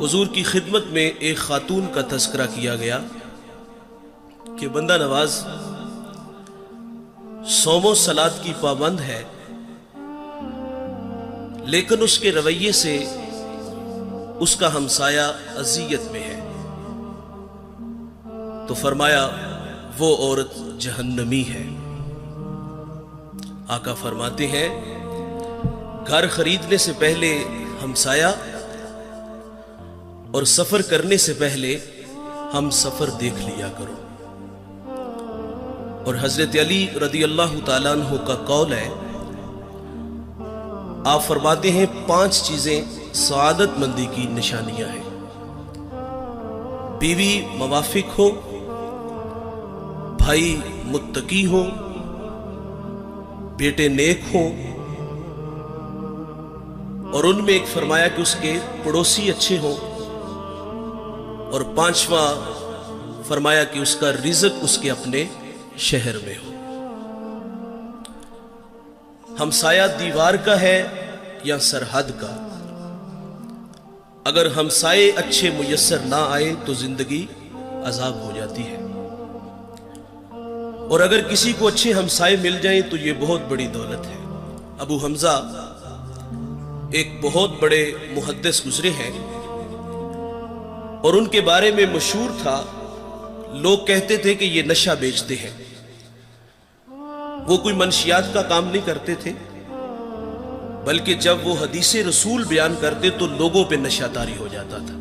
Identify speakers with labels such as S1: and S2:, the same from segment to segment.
S1: حضور کی خدمت میں ایک خاتون کا تذکرہ کیا گیا کہ بندہ نواز صوم و صلات کی پابند ہے، لیکن اس کے رویے سے اس کا ہمسایہ اذیت میں ہے، تو فرمایا وہ عورت جہنمی ہے۔ آقا فرماتے ہیں گھر خریدنے سے پہلے ہمسایہ اور سفر کرنے سے پہلے ہم سفر دیکھ لیا کرو۔ اور حضرت علی رضی اللہ تعالیٰ عنہ کا قول ہے، آپ فرماتے ہیں 5 چیزیں سعادت مندی کی نشانیاں ہیں۔ بیوی موافق ہو، بھائی متقی ہو، بیٹے نیک ہوں، اور ان میں ایک فرمایا کہ اس کے پڑوسی اچھے ہوں، اور 5واں فرمایا کہ اس کا رزق اس کے اپنے شہر میں ہو۔ ہمسایہ دیوار کا ہے یا سرحد کا؟ اگر ہمسائے اچھے میسر نہ آئے تو زندگی عذاب ہو جاتی ہے، اور اگر کسی کو اچھے ہمسائے مل جائیں تو یہ بہت بڑی دولت ہے۔ ابو حمزہ ایک بہت بڑے محدث گزرے ہیں، اور ان کے بارے میں مشہور تھا، لوگ کہتے تھے کہ یہ نشہ بیچتے ہیں۔ وہ کوئی منشیات کا کام نہیں کرتے تھے، بلکہ جب وہ حدیث رسول بیان کرتے تو لوگوں پہ نشہ طاری ہو جاتا تھا۔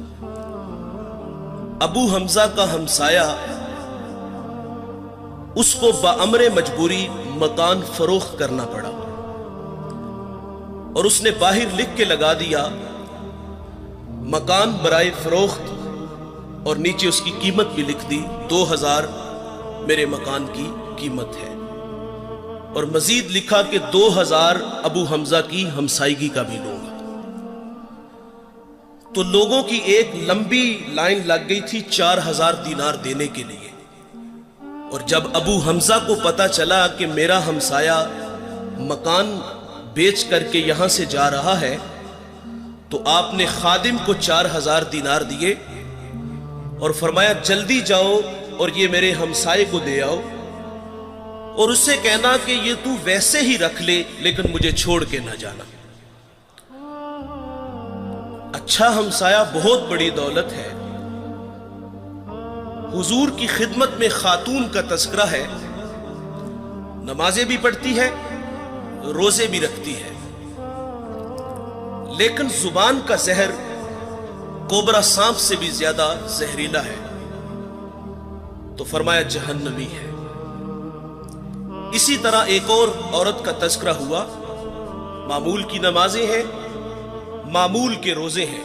S1: ابو حمزہ کا ہمسایہ اس کو بامر مجبوری مکان فروخت کرنا پڑا، اور اس نے باہر لکھ کے لگا دیا مکان برائے فروخت، اور نیچے اس کی قیمت بھی لکھ دی 2000 میرے مکان کی قیمت ہے، اور مزید لکھا کہ 2000 ابو حمزہ کی ہمسائیگی کا بھی لوں گا۔ تو لوگوں کی ایک لمبی لائن لگ گئی تھی 4000 دینار دینے کے لیے، اور جب ابو حمزہ کو پتا چلا کہ میرا ہمسایہ مکان بیچ کر کے یہاں سے جا رہا ہے، تو آپ نے خادم کو 4000 دینار دیے اور فرمایا جلدی جاؤ اور یہ میرے ہمسائے کو دے آؤ، اور اس سے کہنا کہ یہ تو ویسے ہی رکھ لے لیکن مجھے چھوڑ کے نہ جانا۔ اچھا ہمسایہ بہت بڑی دولت ہے۔ حضور کی خدمت میں خاتون کا تذکرہ ہے، نمازیں بھی پڑھتی ہے، روزے بھی رکھتی ہے، لیکن زبان کا زہر کوبرا سانپ سے بھی زیادہ زہریلا ہے، تو فرمایا جہنمی ہے۔ اسی طرح ایک اور عورت کا تذکرہ ہوا، معمول کی نمازیں ہیں، معمول کے روزے ہیں،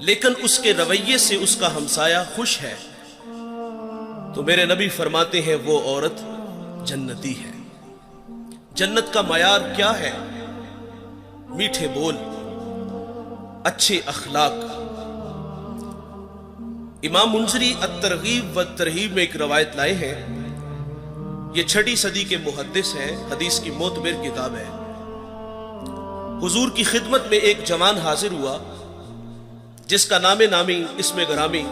S1: لیکن اس کے رویے سے اس کا ہمسایہ خوش ہے، تو میرے نبی فرماتے ہیں وہ عورت جنتی ہے۔ جنت کا معیار کیا ہے؟ میٹھے بول، اچھے اخلاق۔ امام منذری الترغیب والترہیب میں ایک روایت لائے ہیں، یہ 6 صدی کے محدث ہیں، حدیث کی معتبر کتاب ہے۔ حضور کی خدمت میں ایک جوان حاضر ہوا جس کا نام نامی اسم گرامی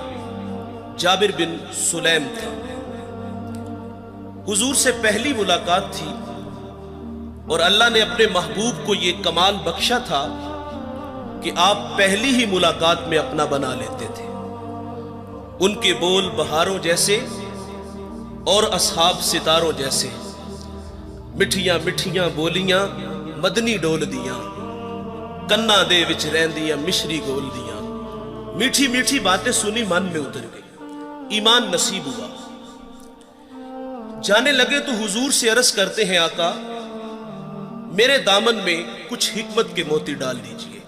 S1: جابر بن سلیم تھا۔ حضور سے پہلی ملاقات تھی، اور اللہ نے اپنے محبوب کو یہ کمال بخشا تھا کہ آپ پہلی ہی ملاقات میں اپنا بنا لیتے تھے۔ ان کے بول بہاروں جیسے اور اصحاب ستاروں جیسے، مٹھیاں مٹھیاں بولیاں مدنی ڈول دیاں، کنا دے وچ رہندیاں مشری گول دیاں۔ میٹھی میٹھی باتیں سنی من میں اتر گئی، ایمان نصیب ہوا۔ جانے لگے تو حضور سے عرض کرتے ہیں آقا میرے دامن میں کچھ حکمت کے موتی ڈال دیجئے،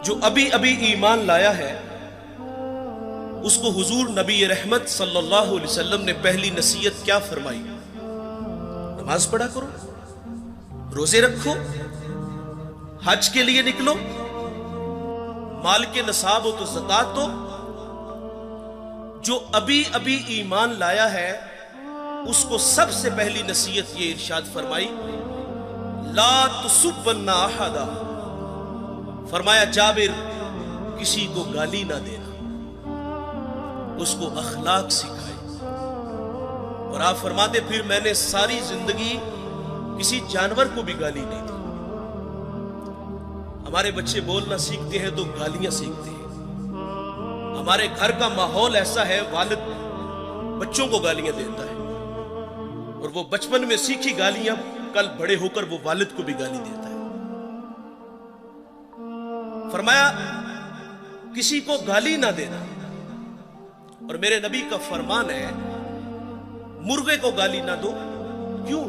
S1: جو ابھی ابھی ایمان لایا ہے اس کو حضور نبی رحمت صلی اللہ علیہ وسلم نے پہلی نصیحت کیا فرمائی؟ نماز پڑھا کرو، روزے رکھو، حج کے لیے نکلو، مال کے نصاب ہو تو زکات دو۔ جو ابھی ابھی ایمان لایا ہے اس کو سب سے پہلی نصیحت یہ ارشاد فرمائی، لا تسبن احدا فرمایا जाबिर किसी को गाली ना देना, उसको अखलाक सिखाए। और आप फरमाते फिर मैंने सारी जिंदगी किसी जानवर को भी गाली नहीं दी। हमारे बच्चे बोलना सीखते हैं तो गालियां सीखते हैं। हमारे घर का माहौल ऐसा है, वालिद बच्चों को गालियां देता है और वो बचपन में सीखी गालियां कल बड़े होकर वो वालिद को भी गाली देता है। फरमाया किसी को गाली ना देना। और मेरे नबी का फरमान है मुर्गे को गाली ना दो। क्यों?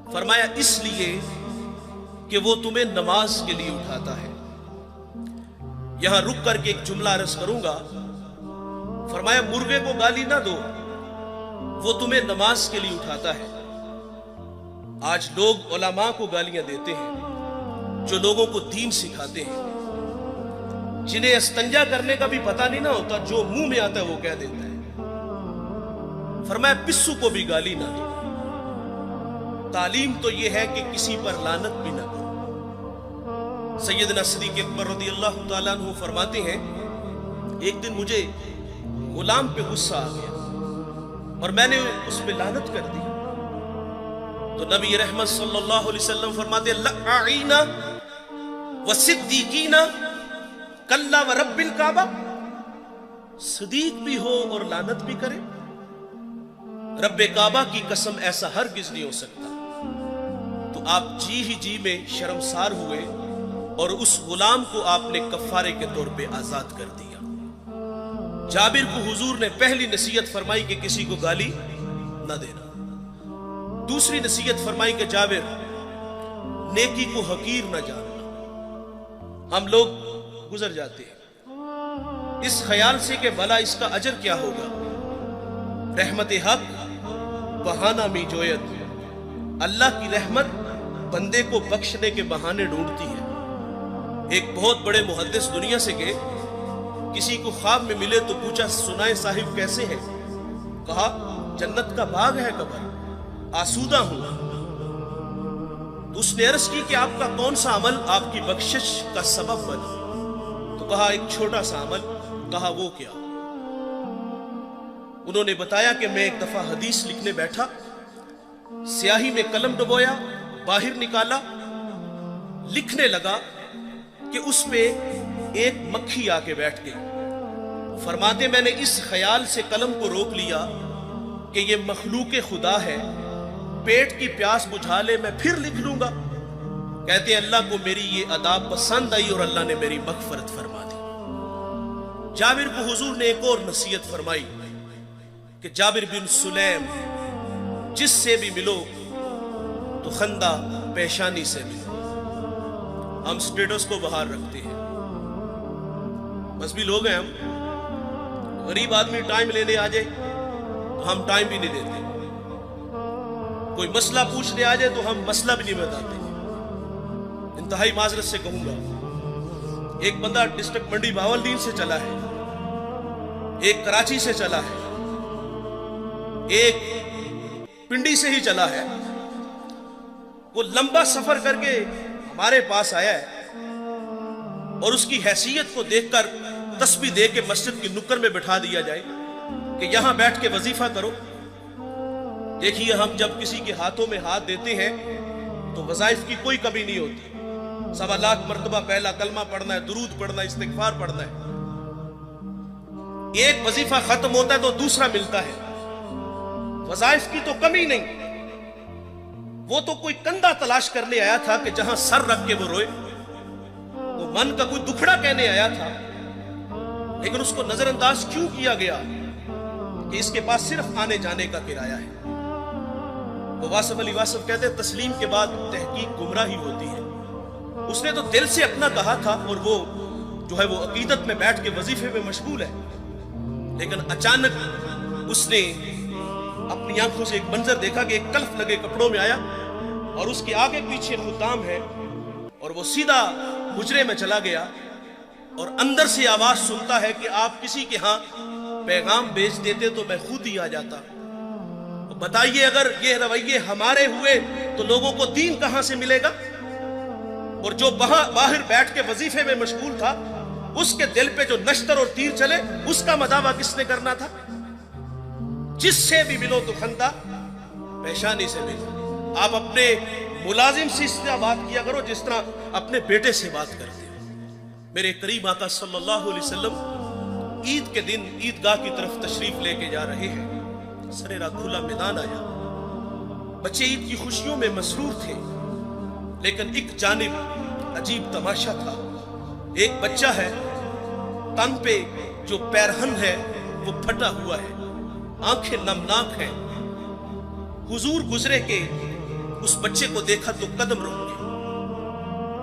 S1: फरमाया इसलिए कि वो तुम्हें नमाज के लिए उठाता है। यहां रुक करके एक जुमला अर्ज करूंगा। फरमाया मुर्गे को गाली ना दो, वो तुम्हें नमाज के लिए उठाता है। आज लोग उलमा को गालियां देते हैं, जो लोगों को दीन सिखाते हैं, जिन्हें इस्तंजा करने का भी पता नहीं ना होता, जो मुंह में आता है वो कह देता है। फरमाया पिस्सू को भी गाली ना दो। तालीम तो यह है कि किसी पर लानत भी ना करो। सैयदना सिद्दीक़ अकबर रज़ियल्लाहु ताला अन्हु फरमाते हैं एक दिन मुझे गुलाम पे गुस्सा आ गया और मैंने उस पे लानत कर दी। तो नबी रहमत सल्लल्लाहु अलैहि वसल्लम फरमाते लअईना व सिद्दीकीना कल्ला व रब्बिल काबा। सिद्दीक भी हो और लानत भी करे, रब्बे काबा की कसम ऐसा हरगिज नहीं हो सकता। तो आप जी ही जी में शर्मसार हुए और उस गुलाम को आपने कफारे के तौर पे आजाद कर दिया। जाबिर को हुजूर ने पहली नसीहत फरमाई कि किसी को गाली न देना। दूसरी नसीहत फरमाई कि जाबिर नेकी को हकीर न जानना। हम लोग गुजर जाते हैं इस ख्याल से कि भला इसका अजर क्या होगा। रहमत हक बहाना मी जोयत, अल्लाह की रहमत बंदे को बख्शने के बहाने ढूंढती है। एक बहुत बड़े मुहद्दिस दुनिया से गए, किसी को ख्वाब में मिले तो पूछा सुनाए साहिब कैसे हैं? कहा जन्नत का बाग है कबर, आसूदा हूं। तो उसने अर्ज की कि आपका कौन सा अमल आपकी बख्शिश का सबब बना? तो कहा एक छोटा सा अमल। कहा वो क्या? उन्होंने बताया कि मैं एक दफा हदीस लिखने बैठा, स्याही में कलम डुबोया, बाहर निकाला, लिखने लगा कि उसमें एक मक्खी आके बैठ गई। फरमाते मैंने इस ख्याल से कलम को रोक लिया कि ये मखलूक खुदा है, पेट की प्यास बुझा ले मैं फिर लिख लूंगा। कहते अल्लाह को मेरी ये अदा पसंद आई और अल्लाह ने मेरी मगफरत फरमा दी। जाबिर को हुजूर ने एक और नसीहत फरमाई कि जाबिर बिन सुलैम जिससे भी मिलो तो खंदा पेशानी से मिलो। हम स्टेटस को बाहर रखते हैं, बस भी लोग हैं हम। गरीब आदमी टाइम लेने आ जाए तो हम टाइम भी नहीं देते, कोई मसला पूछने आ जाए तो हम मसला भी नहीं बताते। इंतहाई माजरत से कहूंगा, एक बंदा डिस्ट्रिक्ट मंडी बावलदीन से चला है, एक कराची से चला है, एक पिंडी से ही चला है। वो लंबा सफर करके हमारे पास आया है और उसकी हैसियत को देखकर तस्बीह दे के मस्जिद की नुक्कड़ में बिठा दिया जाए कि यहां बैठ के वजीफा करो। देखिए हम जब किसी के हाथों में हाथ देते हैं तो वज़ाइफ की कोई कमी नहीं होती। 1.25 लाख मरतबा पहला कलमा पढ़ना है, दुरूद पढ़ना है, इस्तिग़फ़ार पढ़ना है। एक वजीफा खत्म होता है तो दूसरा मिलता है। वज़ाइफ की तो कमी नहीं। वो तो कोई कंधा तलाश करने आया था कि जहां सर रख के वो रोए। वो मन का कोई दुखड़ा कहने आया था, लेकिन उसको नजरअंदाज क्यों किया गया कि इसके पास सिर्फ आने जाने का किराया है। वो वासफ अली वासफ कहते हैं तस्लीम के बाद तहकीक गुमराही होती है। उसने तो दिल से अपना कहा था और वो जो है वो अकीदत में बैठ के वजीफे में मशगूल है, लेकिन अचानक उसने अपनी आंखों से एक मंजर देखा कि एक कल्फ लगे कपड़ों में आया और उसके आगे पीछे खुदाम है और वो सीधा हुजरे में चला गया और अंदर से आवाज सुनता है कि आप किसी के यहां पैगाम भेज देते तो मैं खुद ही आ जाता। तो बताइए अगर ये रवैये हमारे हुए तो लोगों को दीन कहां से मिलेगा? اور جو باہر بیٹھ کے وظیفے میں مشغول تھا اس کے دل پہ جو نشتر اور تیر چلے اس کا مداوع کس نے کرنا تھا؟ جس سے بھی ملو تو خندہ پیشانی سے ملو. آپ اپنے ملازم سے اس طرح بات کیا کرو جس طرح اپنے بیٹے سے بات کرتے ہو. میرے کریم آقا صلی اللہ علیہ وسلم عید کے دن عیدگاہ کی طرف تشریف لے کے جا رہے ہیں. سرے راہ کھلا میدان آیا. بچے عید کی خوشیوں میں مسرور تھے، لیکن ایک جانب عجیب تماشا تھا. ایک بچہ ہے، تن پہ جو پیرہن ہے وہ پھٹا ہوا ہے، آنکھیں نمناک ہیں. حضور گزرے کے اس بچے کو دیکھا تو قدم رک گئے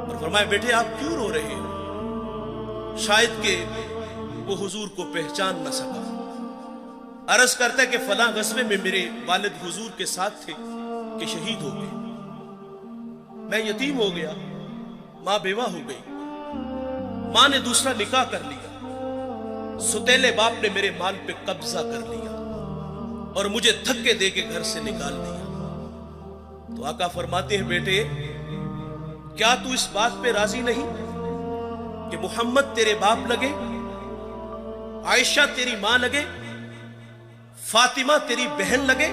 S1: اور فرمایا بیٹے آپ کیوں رو رہے ہو؟ شاید کہ وہ حضور کو پہچان نہ سکا. عرض کرتا ہے کہ فلاں غزوے میں میرے والد حضور کے ساتھ تھے کہ شہید ہو گئے. میں یتیم ہو گیا، ماں بیوہ ہو گئی. ماں نے دوسرا نکاح کر لیا. ستیلے باپ نے میرے مال پہ قبضہ کر لیا اور مجھے دھکے دے کے گھر سے نکال دیا. تو آقا فرماتے ہیں بیٹے کیا تو اس بات پہ راضی نہیں کہ محمد تیرے باپ لگے، عائشہ تیری ماں لگے، فاطمہ تیری بہن لگے،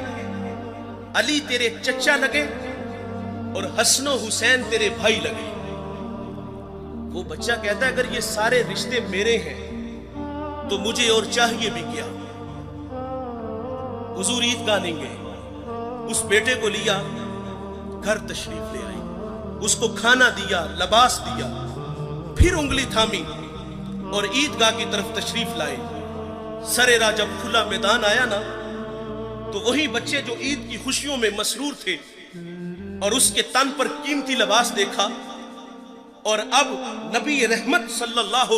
S1: علی تیرے چچا لگے اور حسن و حسین تیرے بھائی لگے. وہ بچہ کہتا ہے اگر یہ سارے رشتے میرے ہیں تو مجھے اور چاہیے بھی کیا. حضور عیدگاہ نہیں گئے، اس بیٹے کو لیا، گھر تشریف لے آئی، اس کو کھانا دیا، لباس دیا، پھر انگلی تھامی اور عیدگاہ کی طرف تشریف لائے. سرے راہ جب کھلا میدان آیا نا تو وہی بچے جو عید کی خوشیوں میں مسرور تھے اور اس کے تن پر قیمتی لباس دیکھا اور اب نبی رحمت صلی اللہ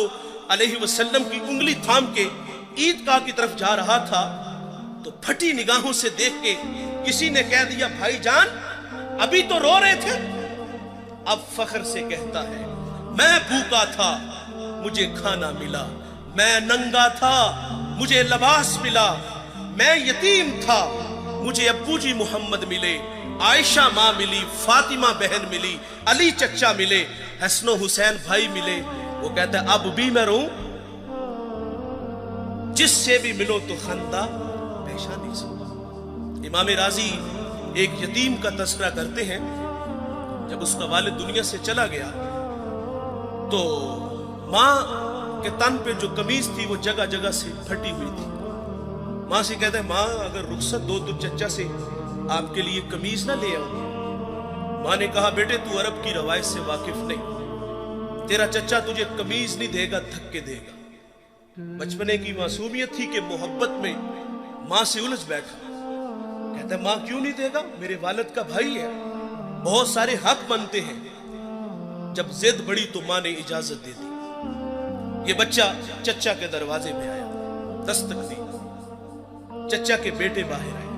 S1: علیہ وسلم کی انگلی تھام کے عیدگاہ کی طرف جا رہا تھا تو پھٹی نگاہوں سے دیکھ کے کسی نے کہہ دیا بھائی جان ابھی تو رو رہے تھے. اب فخر سے کہتا ہے میں بھوکا تھا مجھے کھانا ملا، میں ننگا تھا مجھے لباس ملا، میں یتیم تھا مجھے ابو جی محمد ملے، عائشہ ماں ملی، فاطمہ بہن ملی، علی چچا ملے، حسن و حسین بھائی ملے. وہ کہتا ہے اب بھی میں رہوں. جس سے بھی ملو تو خندہ پیشانی سے. امام راضی ایک یتیم کا تذکرہ کرتے ہیں. جب اس کا والد دنیا سے چلا گیا تو ماں کے تن پہ جو قمیض تھی وہ جگہ جگہ سے پھٹی ہوئی تھی. ماں سے کہتا ہے ماں اگر رخصت دو تو چچا سے آپ کے لیے قمیض نہ لے آؤں. ماں نے کہا بیٹے تو عرب کی روایت سے واقف نہیں، تیرا چچا تجھے قمیض نہیں دے گا دھکے دے گا. بچپنے کی معصومیت تھی کہ محبت میں ماں سے الجھ بیٹھا. کہتا ہے ماں کیوں نہیں دے گا، میرے والد کا بھائی ہے، بہت سارے حق بنتے ہیں. جب ضد بڑی تو ماں نے اجازت دے دی. یہ بچہ چچا کے دروازے میں آیا، دستک دی. چچا کے بیٹے باہر آئے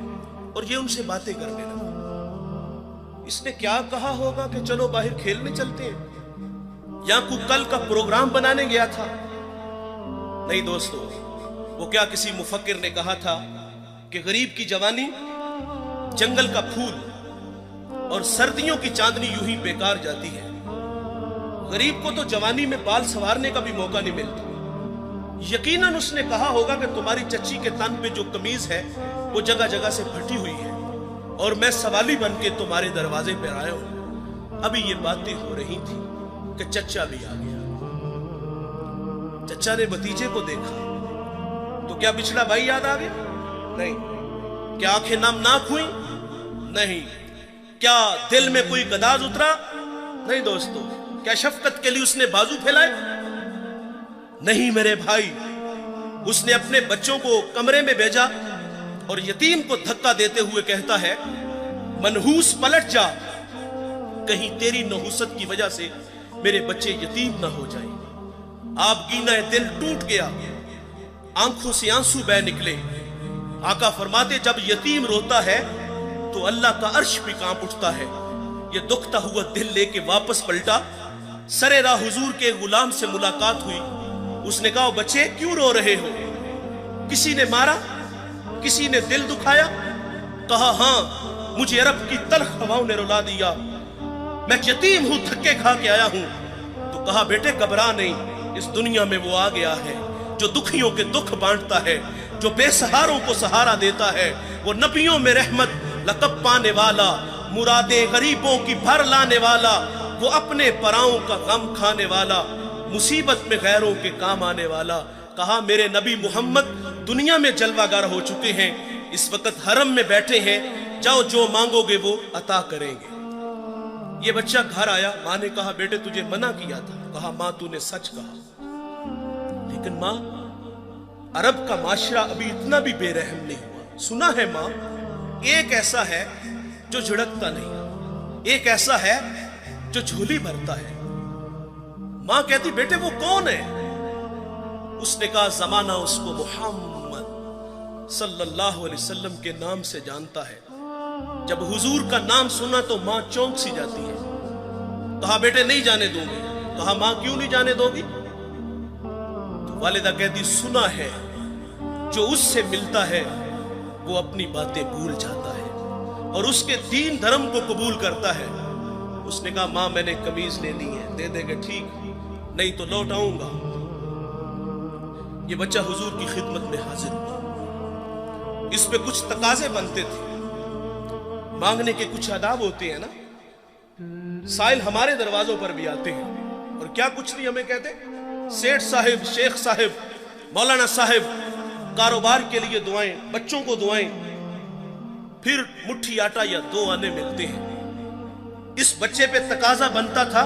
S1: اور یہ ان سے باتیں کرنے لگا. اس نے کیا کہا ہوگا کہ چلو باہر کھیلنے چلتے ہیں، یا کوئی کل کا پروگرام بنانے گیا تھا. نہیں دوستو، وہ کیا کسی مفکر نے کہا تھا کہ غریب کی جوانی جنگل کا پھول اور سردیوں کی چاندنی یوں ہی بیکار جاتی ہے. غریب کو تو جوانی میں بال سنوارنے کا بھی موقع نہیں ملتا. یقیناً اس نے کہا ہوگا کہ تمہاری چچی کے تن پہ جو قمیض ہے وہ جگہ جگہ سے پھٹی ہوئی ہے اور میں سوالی بن کے تمہارے دروازے پہ آیا ہوں. ابھی یہ باتیں ہو رہی تھی کہ چچا بھی آ گیا. چچا نے بھتیجے کو دیکھا تو کیا پچھلا بھائی یاد آ گیا؟ نہیں. کیا آنکھیں نمناک ہوئی؟ نہیں. کیا دل میں کوئی گداز اترا؟ نہیں دوستو. کیا شفقت کے لیے اس نے بازو پھیلائے؟ نہیں میرے بھائی. اس نے اپنے بچوں کو کمرے میں بھیجا اور یتیم کو دھکا دیتے ہوئے کہتا ہے منحوس پلٹ جا، کہیں تیری نحوست کی وجہ سے میرے بچے یتیم نہ ہو جائیں. آپ گینا دل ٹوٹ گیا، آنکھوں سے آنسو بہ نکلے. آقا فرماتے جب یتیم روتا ہے تو اللہ کا عرش بھی کانپ اٹھتا ہے. یہ دکھتا ہوا دل لے کے واپس پلٹا. سرے راہ حضور کے غلام سے ملاقات ہوئی. اس نے کہا بچے کیوں رو رہے ہو؟ کسی نے مارا؟ کسی نے دل دکھایا؟ کہا ہاں مجھے عرب کی تلخ ہواؤں نے رلا دیا. मैं यतीम हूं, थके खा के आया हूं। तो कहा बेटे घबरा नहीं, इस दुनिया में वो आ गया है जो दुखियों के दुख बांटता है, जो बेसहारों को सहारा देता है। वो नबियों में रहमत लक़ब पाने वाला, मुरादें गरीबों की भर लाने वाला, वो अपने पराओं का गम खाने वाला, मुसीबत में गैरों के काम आने वाला। कहा मेरे नबी मोहम्मद दुनिया में जलवागर हो चुके हैं, इस वक्त हरम में बैठे हैं, जाओ जो मांगोगे वो अता करेंगे। ये बच्चा घर आया, माँ ने कहा बेटे तुझे मना किया था। कहा माँ तूने सच कहा, लेकिन माँ अरब का माशरा अभी इतना भी बेरहम नहीं हुआ। सुना है माँ एक ऐसा है जो झिड़कता नहीं, एक ऐसा है जो झोली भरता है। माँ कहती बेटे वो कौन है? उसने कहा जमाना उसको मुहम्मद सल्लल्लाहु अलैहि वसल्लम के नाम से जानता है। जब हुजूर का नाम सुना तो माँ चौंक सी जाती है। कहा बेटे नहीं जाने दूंगी। कहा माँ क्यों नहीं जाने दोगी? तो वालिदा कहती सुना है जो उससे मिलता है वो अपनी बातें भूल जाता है और उसके दीन धर्म को कबूल करता है। उसने कहा माँ मैंने कमीज लेनी है, दे देंगे ठीक, नहीं तो लौट आऊंगा। ये बच्चा हुजूर की खिदमत में हाजिर हुआ। इस पे कुछ तकाजे बनते थे, मांगने के कुछ आदाब होते हैं ना। साइल हमारे दरवाजों पर भी आते हैं और क्या कुछ नहीं हमें कहते, सेठ साहिब, शेख साहिब, मौलाना साहिब, कारोबार के लिए दुआएं, बच्चों को दुआएं, फिर मुट्ठी आटा या 2 आने मिलते हैं। इस बच्चे पे तकाजा बनता था,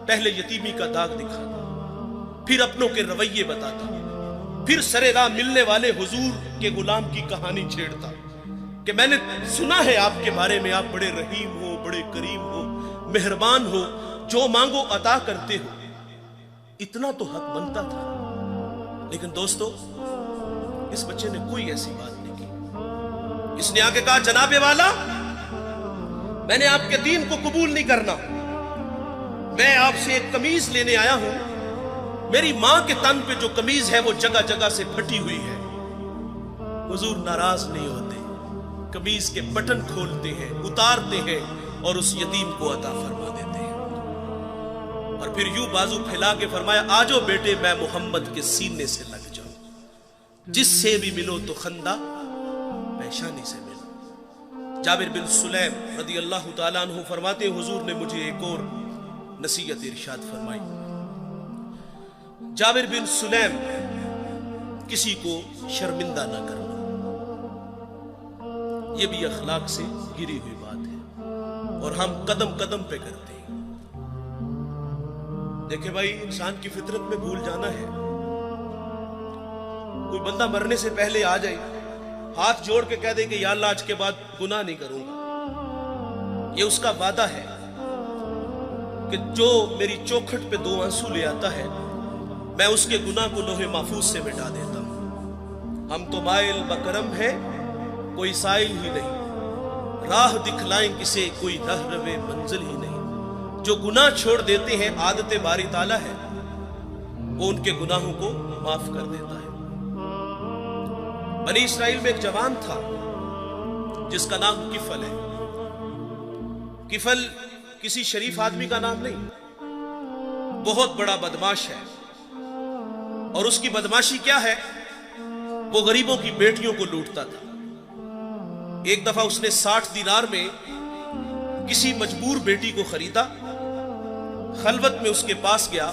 S1: पहले यतीमी का दाग दिखाता, फिर अपनों के रवैये बताता, फिर सरे राह मिलने वाले हुजूर के गुलाम की कहानी छेड़ता कि मैंने सुना है आपके बारे में, आप बड़े रहीम हो, बड़े करीम हो, मेहरबान हो, जो मांगो अता करते हो। इतना तो हक बनता था। लेकिन दोस्तों इस बच्चे ने कोई ऐसी बात नहीं की। इसने आगे कहा जनाबे वाला मैंने आपके दीन को कबूल नहीं करना, मैं आपसे एक कमीज लेने आया हूं। मेरी मां के तन पे जो कमीज है वो जगह जगह से फटी हुई है। हुजूर नाराज नहीं होते, कमीज के बटन खोलते हैं, उतारते हैं और उस यतीम को अता फरमा देते हैं। और फिर यूं बाजू फैला के फरमाया आजो बेटे मैं मोहम्मद के सीने से लग जाऊं, जिससे भी मिलो तो खंदा पेशानी से मिलो। जाबिर बिन सुलैम रदी अल्लाह तआला अन्हु फरमाते हुजूर ने मुझे एक और नसीहत इरशाद फरमाई। जाबिर बिन सुलैम किसी को शर्मिंदा ना करना, यह भी अखलाक से गिरी हुई बात है और हम कदम कदम पे करते हैं। देखे भाई इंसान की फितरत में भूल जाना है। कोई बंदा मरने से पहले आ जाए, हाथ जोड़ के कह दे कि या अल्लाह आज के बाद गुनाह नहीं करूंगा, ये उसका वादा है कि जो मेरी चौखट पे 2 आंसू ले आता है मैं उसके गुनाह को लोहे महफूज से मिटा देता हूं। हम तो माइल बकरम है कोई साइल ही नहीं, राह दिखलाएं किसे कोई रहरवे मंजिल ही नहीं। जो गुनाह छोड़ देते हैं आदत बारी ताला है, वो उनके गुनाहों को माफ कर देता है। बनी इसराइल में एक जवान था जिसका नाम किफल है। किफल किसी शरीफ आदमी का नाम नहीं, बहुत बड़ा बदमाश है। और उसकी बदमाशी क्या है, वो गरीबों की बेटियों को लूटता था। एक दफा उसने 60 दिनार में किसी मजबूर बेटी को खरीदा, खलवत में उसके पास गया,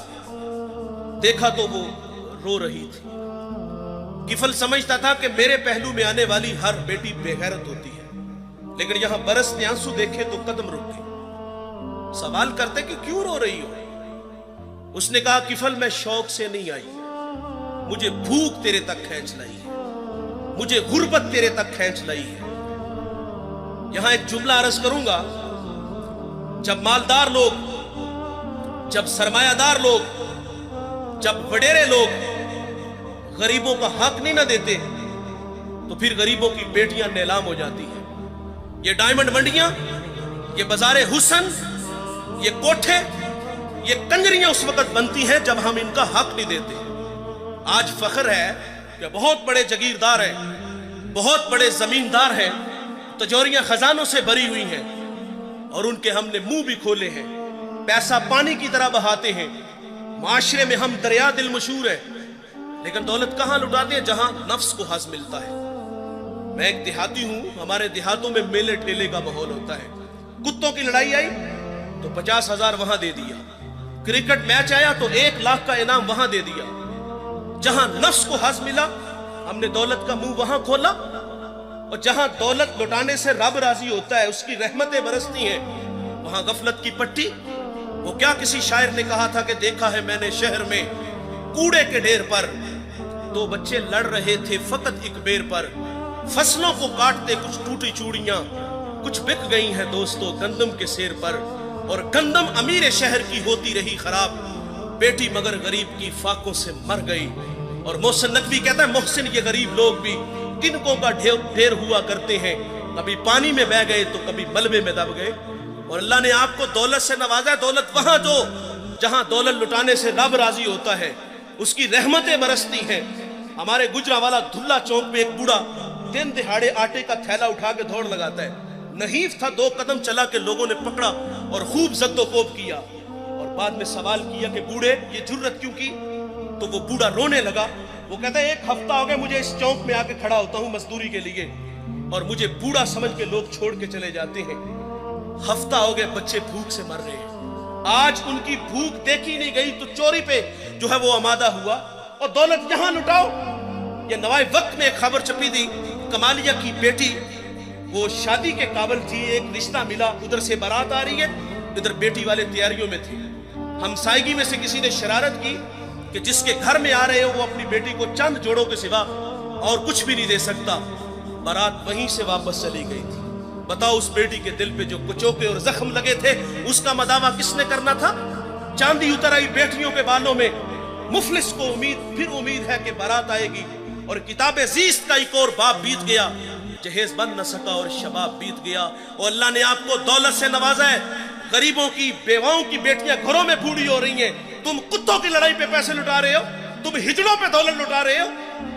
S1: देखा तो वो रो रही थी। किफल समझता था कि मेरे पहलू में आने वाली हर बेटी बेगैरत होती है, लेकिन यहां बरसते आंसू देखे तो कदम रुक गए। सवाल करते कि क्यों रो रही हो? उसने कहा किफल मैं शौक से नहीं आई, मुझे भूख तेरे तक खींच लाई है, मुझे गुर्बत तेरे तक खींच लाई है। यहां एक जुमला अर्ज करूंगा, जब मालदार लोग, जब सरमायादार लोग, जब वडेरे लोग गरीबों का हक नहीं ना देते तो फिर गरीबों की बेटियां नीलाम हो जाती हैं। ये डायमंड मंडियां, ये बाजारे हुसन, ये कोठे, ये कंजरियां उस वक्त बनती हैं जब हम इनका हक नहीं देते। आज फख्र है कि बहुत बड़े जगीरदार हैं, बहुत बड़े जमींदार हैं, तिजोरियां खजानों से भरी हुई हैं, और उनके हमने मुंह भी खोले हैं। पैसा पानी की तरह बहाते हैं, माशरे में हम दरिया दिल मशहूर है, लेकिन दौलत कहां लुटाते हैं? जहां नफ्स को हज मिलता है। मैं एक देहाती हूं, हमारे देहातों में मेले ठेले का माहौल होता है। कुत्तों की लड़ाई आई तो 50,000 वहां दे दिया, क्रिकेट मैच आया तो 1 लाख का इनाम वहां दे दिया। जहां नफ्स को हज मिला हमने दौलत का मुंह वहां खोला, और जहां दौलत लुटाने से रब राजी होता है, उसकी रहमतें बरसती हैं, वहां गफलत की पट्टी। वो क्या किसी शायर ने कहा था कि देखा है मैंने शहर में कूड़े के ढेर पर 2 बच्चे लड़ रहे थे फकत एक बेर पर। फसलों को काटते कुछ टूटी चूड़ियां, कुछ बिक गई हैं दोस्तों गंदम के सेर पर। और गंदम अमीर शहर की होती रही खराब, बेटी मगर गरीब की फाकों से मर गई। और मोहसिन नकवी कहता है मोहसिन ये गरीब लोग भी तिनकों का ढेर हुआ करते हैं, कभी पानी में बह गए तो कभी मलबे में दब गए। और अल्लाह ने आपको दौलत से नवाजा। दौलत वहां दो जहां दौलत लुटाने से रब राजी होता है, उसकी रहमतें बरसती हैं। हमारे गुजरावाला धुल्ला चौक पे एक बूढ़ा दिन दिहाड़े आटे का थैला उठा के दौड़ लगाता है। नहीफ था, 2 कदम चला के लोगों ने पकड़ा और खूब जद्दोकोब किया। और बाद में सवाल किया कि बूढ़े ये जुर्रत क्यों की? तो वो बूढ़ा रोने लगा। वो कहता है 1 हफ्ता हो गया मुझे इस चौक में आके खड़ा होता हूं मजदूरी के लिए, और मुझे बूढ़ा समझ के लोग छोड़ के चले जाते हैं। हफ्ता हो गया बच्चे भूख से मर रहे हैं। आज उनकी भूख देखी नहीं गई तो चोरी पे जो है वो आमादा हुआ। और दौलत यहां लुटाओ। ये नवाए वक्त में एक खबर छपी थी, कमालिया की बेटी वो शादी के काबिल थी, एक रिश्ता मिला, उधर से बारात आ रही है, इधर बेटी वाले तैयारियों में थे। हमसायगी में से किसी ने शरारत की कि जिसके घर में आ रहे हो वो अपनी बेटी को चंद जोड़ों के सिवा और कुछ भी नहीं दे सकता। बारात वहीं से वापस चली गई थी। बताओ उस बेटी के दिल पे जो कुचोके और जख्म लगे थे उसका मदावा किसने करना था? चांदी उतर आई बेटियों के बालों में। मुफलिस को उम्मीद फिर उम्मीद है कि बारात आएगी। और किताबे ज़ीस्त का एक और बाप बीत गया, जहेज बन न सका और शबाब बीत गया। और अल्लाह ने आपको दौलत से नवाजा है। गरीबों की बेवाओं की बेटियां घरों में बूढ़ी हो रही हैं, तुम कुत्तों की लड़ाई पे पैसे लुटा रहे हो, तुम हिजड़ों पे दौलत लुटा रहे हो।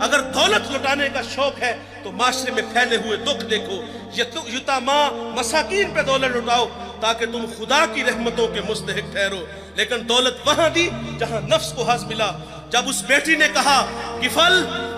S1: अगर दौलत लुटाने का शौक है तो माशरे में फैले हुए दुख देखो, यतामा मसाकीन पे दौलत लुटाओ ताकि तुम खुदा की रहमतों के मुस्तहिक ठहरो। लेकिन दौलत वहां दी जहां नफ्स को हज मिला। जब उस बेटी ने कहा किफल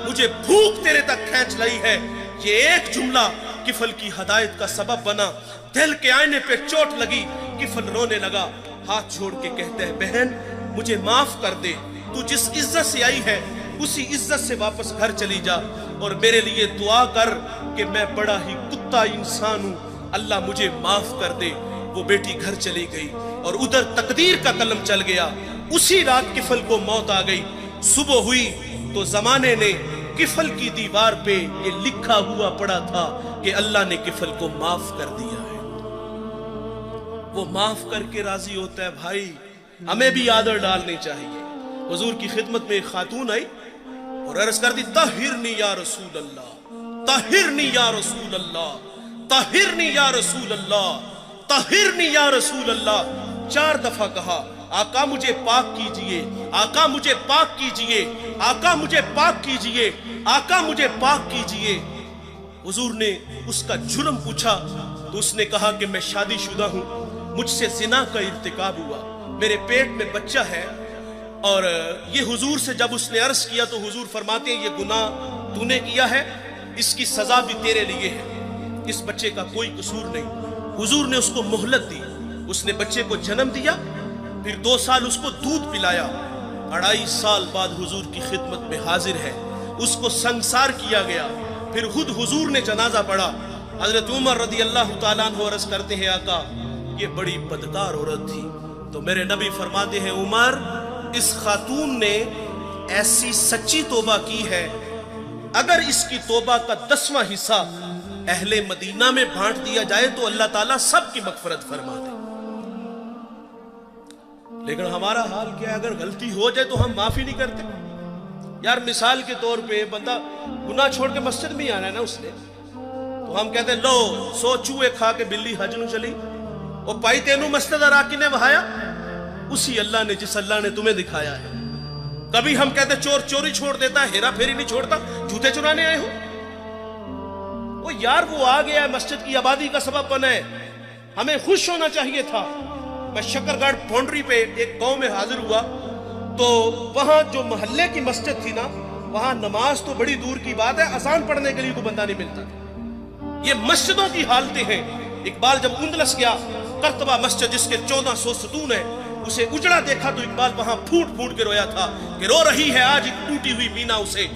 S1: मुझे भूख तेरे तक खींच लाई है, ये एक जुमला किफल की हदायत का सबब बना। दिल के आईने पे चोट लगी, किफल रोने लगा, हाथ जोड़ के कहते हैं बहन मुझे माफ कर दे, तू जिस इज्जत से आई है उसी इज्जत से वापस घर चली जा, और मेरे लिए दुआ कर कि मैं बड़ा ही कुत्ता इंसान हूं, अल्लाह मुझे माफ कर दे। वो बेटी घर चली गई और उधर तकदीर का कलम चल गया। उसी रात किफल को मौत आ गई। सुबह हुई तो जमाने ने किफल की दीवार पे ये लिखा हुआ पड़ा था कि अल्लाह ने किफल को माफ कर दिया है। वो माफ करके राजी होता है। भाई हमें भी आदर डालनी चाहिए। हुजूर की खिदमत में एक खातून आई और अर्ज कर दी ताहिरनी या रसूल अल्लाह, ताहिरनी या रसूल अल्लाह, ताहिरनी या रसूल अल्लाह, ताहिरनी या रसूल अल्लाह। 4 दफा कहा आका मुझे पाक कीजिए, आका मुझे पाक कीजिए, आका मुझे पाक कीजिए, आका मुझे पाक कीजिए। हुजूर ने उसका जुर्म पूछा तो उसने कहा कि मैं शादीशुदा हूं, मुझसे जिना का इर्तिकाब हुआ, मेरे पेट में बच्चा है। और ये हुजूर से जब उसने अर्ज किया तो हुजूर फरमाते हैं ये गुनाह तूने किया है, इसकी सजा भी तेरे लिए है, इस बच्चे का कोई कसूर नहीं। हुजूर ने उसको मोहलत दी, उसने बच्चे को जन्म दिया, फिर 2 साल उसको दूध पिलाया। 2.5 साल बाद हुजूर की खिदमत में हाजिर है, उसको संसार किया गया। फिर खुद हुजूर ने जनाजा पढ़ा। हजरत उमर रदी अल्लाह तआला अन्हु अर्ज करते हैं आका ये बड़ी बदकार औरत थी। तो मेरे नबी फरमाते हैं उमर इस खातून ने ऐसी सच्ची तौबा की है, अगर इसकी तौबा का 10वां हिस्सा अहले मदीना में बांट दिया जाए तो अल्लाह ताला सबकी मगफरत फरमा दे। लेकिन हमारा हाल क्या है, अगर गलती हो जाए तो हम माफी नहीं करते। यार मिसाल के तौर पे बंदा गुनाह छोड़ के मस्जिद में आना है ना उसने, तो हम कहते हैं लो 100 चूहे खा के बिल्ली हज नू चली, और पाई तेनू मस्जिद अराकी ने बहाया, उसी अल्लाह ने जिस अल्लाह ने तुम्हें दिखाया है। कभी हम कहते चोर चोरी छोड़ देता है, हेरा फेरी नहीं छोड़ता, जूते चुराने आए हो। वो यार वो आ गया मस्जिद की आबादी का सबब बना है, ہمیں خوش ہونا چاہیے تھا. میں شکرگڑھ باؤنڈری پہ ایک گاؤں میں حاضر ہوا تو وہاں جو محلے کی مسجد تھی نا، وہاں نماز تو بڑی دور کی بات ہے، اذان پڑھنے کے لیے کوئی بندہ نہیں ملتا تھا. یہ مسجدوں کی حالتیں ہیں. اقبال جب اندلس گیا، قرطبہ مسجد جس کے 1400 ستون ہیں، اسے اجڑا دیکھا تو اقبال وہاں پھوٹ پھوٹ کے رویا تھا کہ رو رہی ہے آج ایک ٹوٹی ہوئی مینا اسے،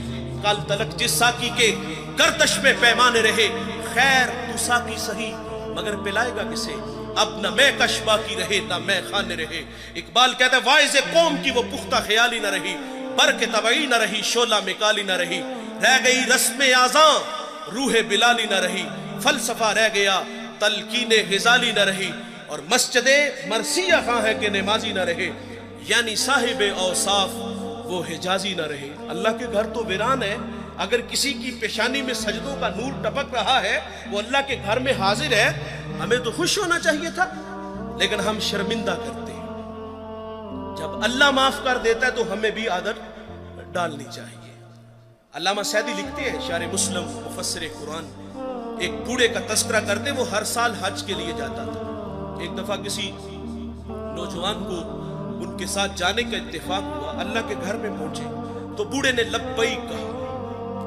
S1: کل تلک جس ساکی کے گردش میں پیمانے رہے، خیر تو ساکی سہی مگر پلائے گا کسے، اب نہ میں کش باقی رہے نہ میں خانے رہے. اقبال کہتا ہے واعظ قوم کی وہ پختہ خیالی نہ رہی، برق طبعی نہ رہی، شعلہ مکالی نہ رہی، رہ گئی رسم آذاں روح بلالی نہ رہی، فلسفہ رہ گیا تلقین غزالی نہ رہی، اور مسجد مرثیہ خواہ ہے کہ نمازی نہ رہے، یعنی صاحب اوصاف وہ حجازی نہ رہے. اللہ کے گھر تو ویران ہے. اگر کسی کی پیشانی میں سجدوں کا نور ٹپک رہا ہے، وہ اللہ کے گھر میں حاضر ہے، ہمیں تو خوش ہونا چاہیے تھا، لیکن ہم شرمندہ کرتے ہیں. جب اللہ معاف کر دیتا ہے تو ہمیں بھی عادت ڈالنی چاہیے. علامہ سعدی لکھتے ہیں، شارح مسلم مفسر قرآن، ایک بوڑھے کا تذکرہ کرتے، وہ ہر سال حج کے لیے جاتا تھا. ایک دفعہ کسی نوجوان کو ان کے ساتھ جانے کا اتفاق ہوا. اللہ کے گھر میں پہنچے تو بوڑھے نے لبیک کہا.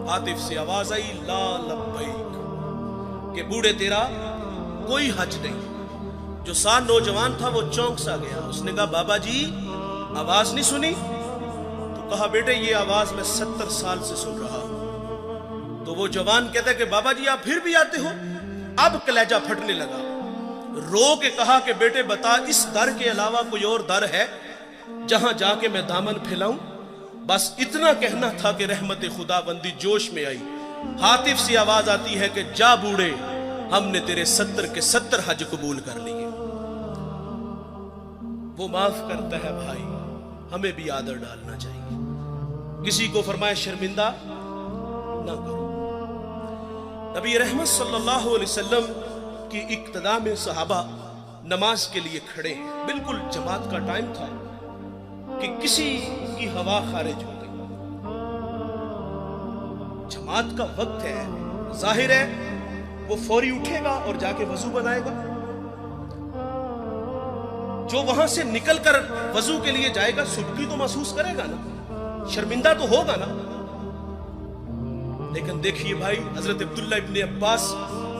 S1: ہاتف سے آواز آئی لا لبیک، کہ بوڑھے تیرا کوئی حج نہیں. جو ساتھ نوجوان تھا وہ چونک سا گیا. اس نے کہا بابا جی آواز نہیں سنی؟ تو کہا بیٹے یہ آواز میں 70 سال سے سن رہا ہوں. تو وہ جوان کہتا ہے کہ بابا جی آپ پھر بھی آتے ہو؟ اب کلیجہ پھٹنے لگا. رو کے کہا کہ بیٹے بتا اس در کے علاوہ کوئی اور در ہے جہاں جا کے میں دامن پھیلاؤں؟ بس اتنا کہنا تھا کہ رحمت خدا بندی جوش میں آئی. ہاتف سے آواز آتی ہے کہ جا بوڑھے ہم نے تیرے 70 کے 70 حج قبول کر لیے. وہ معاف کرتا ہے بھائی، ہمیں بھی آدر ڈالنا چاہیے. کسی کو فرمائے شرمندہ نہ کرو. نبی رحمت صلی اللہ علیہ وسلم کی اقتداء میں صحابہ نماز کے لیے کھڑے ہیں. بالکل جماعت کا ٹائم تھا کہ کسی کی ہوا خارج ہو گئی. جماعت کا وقت ہے، ظاہر ہے وہ فوری اٹھے گا اور جا کے وضو بنائے گا. جو وہاں سے نکل کر وضو کے لیے جائے گا سبکی تو محسوس کرے گا نا، شرمندہ تو ہوگا نا. لیکن دیکھیے بھائی، حضرت عبداللہ ابن عباس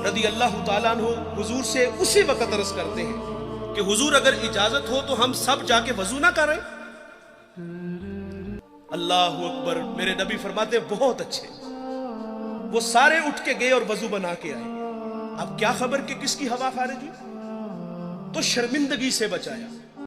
S1: رضی اللہ تعالیٰ عنہ حضور سے اسی وقت عرض کرتے ہیں کہ حضور اگر اجازت ہو تو ہم سب جا کے وضو نہ کریں. اللہ اکبر. میرے نبی فرماتے ہیں بہت اچھے. وہ سارے اٹھ کے گئے اور وضو بنا کے آئے. اب کیا خبر کہ کس کی ہوا خارج ہوئی؟ تو شرمندگی سے بچایا.